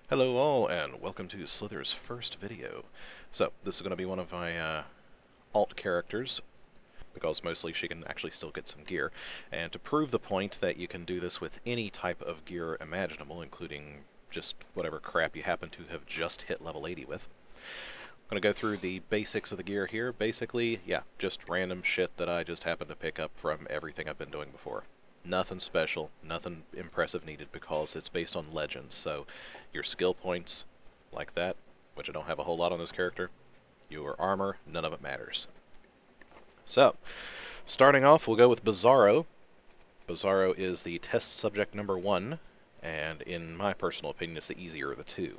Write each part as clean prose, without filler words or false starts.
Hello all, and welcome to Slither's first video. So, this is going to be one of my alt characters, because mostly she can actually still get some gear. And to prove the point that you can do this with any type of gear imaginable, including just whatever crap you happen to have just hit level 80 with. I'm going to go through the basics of the gear here. Basically, yeah, just random shit that I just happened to pick up from everything I've been doing before. Nothing special, nothing impressive needed, because it's based on legends, so your skill points, like that, which I don't have a whole lot on this character, your armor, none of it matters. So, starting off, we'll go with Bizarro. Bizarro is the test subject number 1, and in my personal opinion, it's the easier of the two.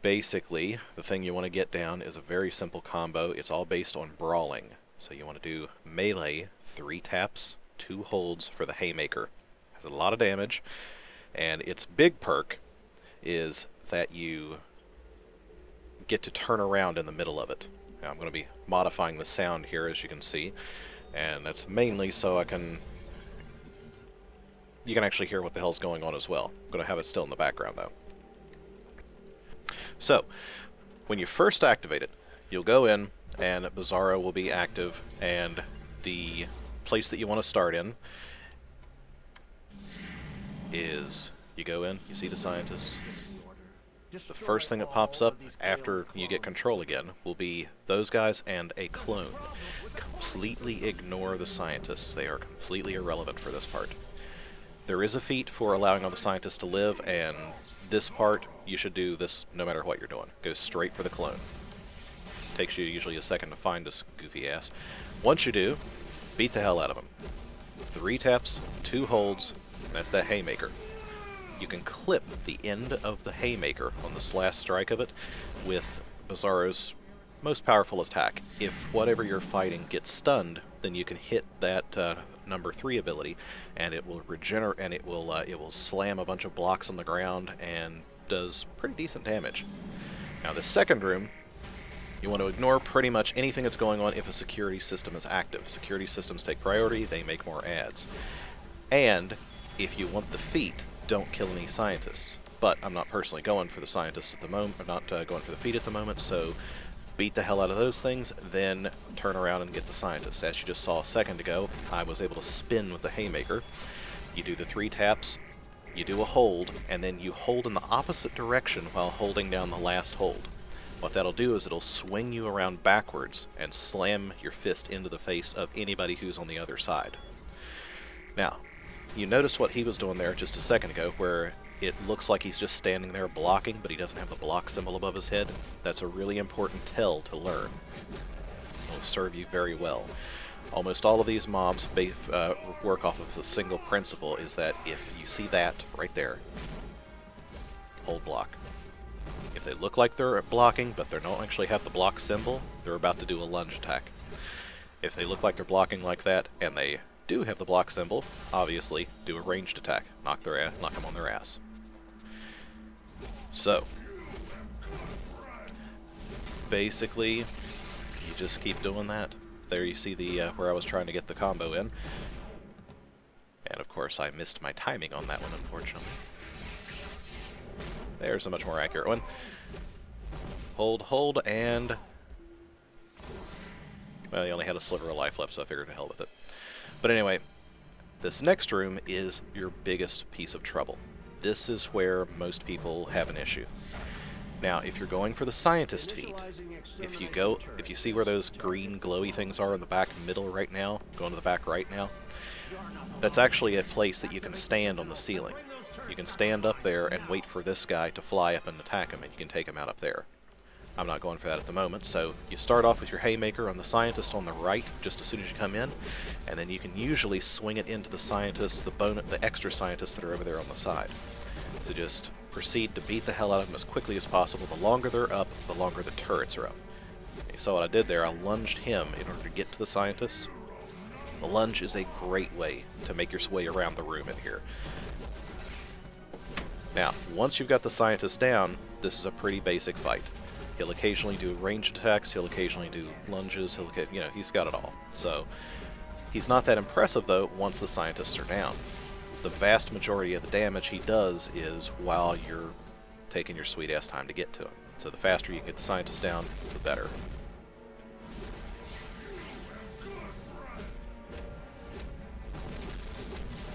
Basically, the thing you want to get down is a very simple combo. It's all based on brawling. So you want to do melee, 3 taps, 2 holds for the haymaker. Has a lot of damage, and its big perk is that you get to turn around in the middle of it. Now, I'm going to be modifying the sound here, as you can see, and that's mainly so you can actually hear what the hell's going on as well. I'm going to have it still in the background though. So, when you first activate it, you'll go in and Bizarro will be active, and the place that you want to start in is, you go in, you see the scientists. The first thing that pops up after you get control again will be those guys and a clone. Completely ignore the scientists. They are completely irrelevant for this part. There is a feat for allowing all the scientists to live, and this part, you should do this no matter what you're doing. Go straight for the clone. Takes you usually a second to find this goofy ass. Once you do, beat the hell out of him. 3 taps, 2 holds, and that's that haymaker. You can clip the end of the haymaker on this last strike of it with Bizarro's most powerful attack. If whatever you're fighting gets stunned, then you can hit that number 3 ability, and it will regenerate, and it will slam a bunch of blocks on the ground and does pretty decent damage. Now the second room, you want to ignore pretty much anything that's going on if a security system is active. Security systems take priority, they make more ads. And if you want the feat, don't kill any scientists. But I'm not personally going for the scientists at the moment, or not going for the feat at the moment, so beat the hell out of those things, then turn around and get the scientists. As you just saw a second ago, I was able to spin with the haymaker. You do the 3 taps, you do a hold, and then you hold in the opposite direction while holding down the last hold. What that'll do is it'll swing you around backwards and slam your fist into the face of anybody who's on the other side. Now, you noticed what he was doing there just a second ago, where it looks like he's just standing there blocking, but he doesn't have the block symbol above his head. That's a really important tell to learn. It will serve you very well. Almost all of these mobs work off of the single principle, is that if you see that right there, hold block. If they look like they're blocking, but they don't actually have the block symbol, they're about to do a lunge attack. If they look like they're blocking like that, and they do have the block symbol, obviously, do a ranged attack. Knock them on their ass. So, basically, you just keep doing that. There you see the where I was trying to get the combo in. And of course I missed my timing on that one, unfortunately. There's a much more accurate one. Hold, and well, he only had a sliver of life left, so I figured to hell with it. But anyway, this next room is your biggest piece of trouble. This is where most people have an issue. Now, if you're going for the scientist feat, if you see where those green glowy things are in the back middle right now, going to the back right now, that's actually a place that you can stand on the ceiling. You can stand up there and wait for this guy to fly up and attack him, and you can take him out up there. I'm not going for that at the moment, so you start off with your haymaker on the scientist on the right just as soon as you come in, and then you can usually swing it into the scientists, the extra scientists that are over there on the side. So just proceed to beat the hell out of them as quickly as possible. The longer they're up, the longer the turrets are up. You saw what I did there. I lunged him in order to get to the scientists. The lunge is a great way to make your way around the room in here. Now, once you've got the scientists down, this is a pretty basic fight. He'll occasionally do ranged attacks, he'll occasionally do lunges, he's got it all. So, he's not that impressive though once the scientists are down. the vast majority of the damage he does is while you're taking your sweet ass time to get to him. So the faster you can get the scientist down, the better.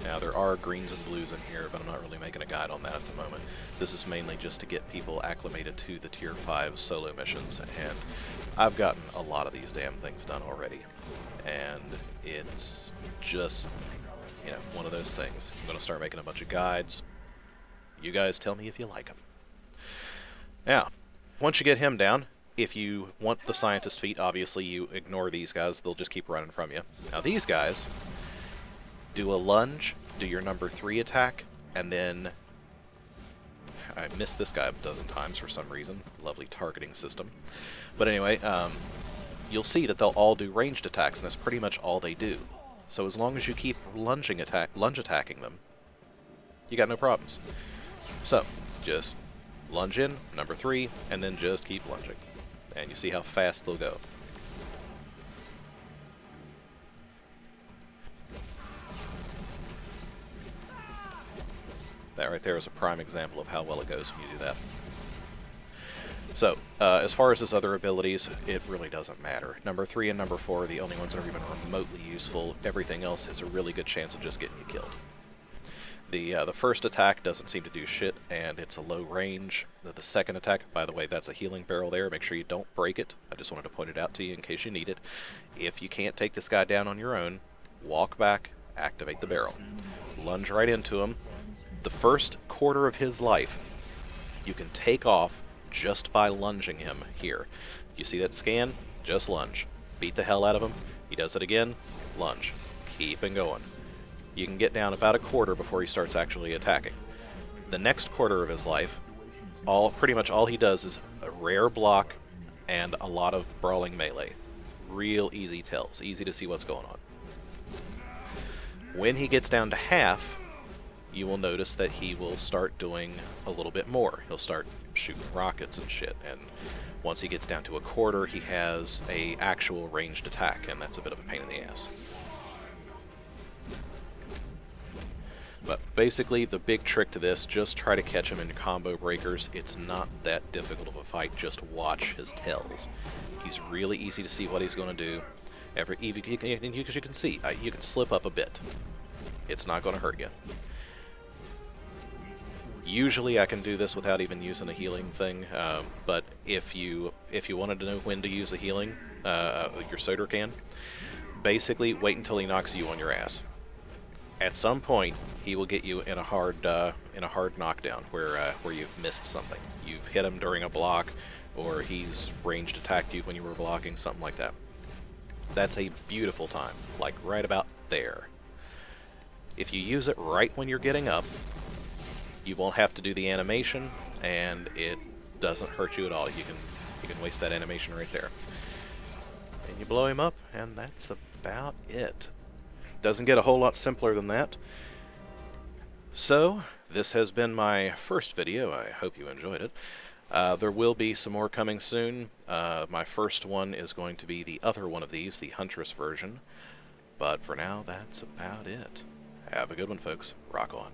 Now there are greens and blues in here, but I'm not really making a guide on that at the moment. This is mainly just to get people acclimated to the tier 5 solo missions, and I've gotten a lot of these damn things done already. And it's just, you know, one of those things. I'm going to start making a bunch of guides. You guys tell me if you like them. Now, once you get him down, if you want the scientist feat, obviously you ignore these guys. They'll just keep running from you. Now these guys, do a lunge, do your number 3 attack, and then... I missed this guy a dozen times for some reason. Lovely targeting system. But anyway, you'll see that they'll all do ranged attacks, and that's pretty much all they do. So as long as you keep lunge attacking them, you got no problems. So, just lunge in, number 3, and then just keep lunging. And you see how fast they'll go. That right there is a prime example of how well it goes when you do that. So, as far as his other abilities, it really doesn't matter. Number 3 and number 4 are the only ones that are even remotely useful. Everything else is a really good chance of just getting you killed. The first attack doesn't seem to do shit, and it's a low range. The second attack, by the way, that's a healing barrel there. Make sure you don't break it. I just wanted to point it out to you in case you need it. If you can't take this guy down on your own, walk back, activate the barrel. Lunge right into him. The first quarter of his life, you can take off just by lunging him here. You see that scan? Just lunge. Beat the hell out of him. He does it again, lunge. Keep it going. You can get down about a quarter before he starts actually attacking. The next quarter of his life, pretty much all he does is a rare block and a lot of brawling melee. Real easy tells, easy to see what's going on. When he gets down to half, you will notice that he will start doing a little bit more. He'll start shooting rockets and shit, and once he gets down to a quarter, he has a actual ranged attack, and that's a bit of a pain in the ass. But basically, the big trick to this, just try to catch him in combo breakers. It's not that difficult of a fight, just watch his tells. He's really easy to see what he's going to do. As you can see, you can slip up a bit. It's not going to hurt you. Usually I can do this without even using a healing thing, but if you wanted to know when to use the healing, your soda can, basically wait until he knocks you on your ass. At some point, he will get you in a hard knockdown where you've missed something. You've hit him during a block, or he's ranged attacked you when you were blocking, something like that. That's a beautiful time, like right about there. If you use it right when you're getting up, you won't have to do the animation, and it doesn't hurt you at all. You can waste that animation right there. And you blow him up, and that's about it. Doesn't get a whole lot simpler than that. So, this has been my first video. I hope you enjoyed it. There will be some more coming soon. My first one is going to be the other one of these, the Huntress version. But for now, that's about it. Have a good one, folks. Rock on.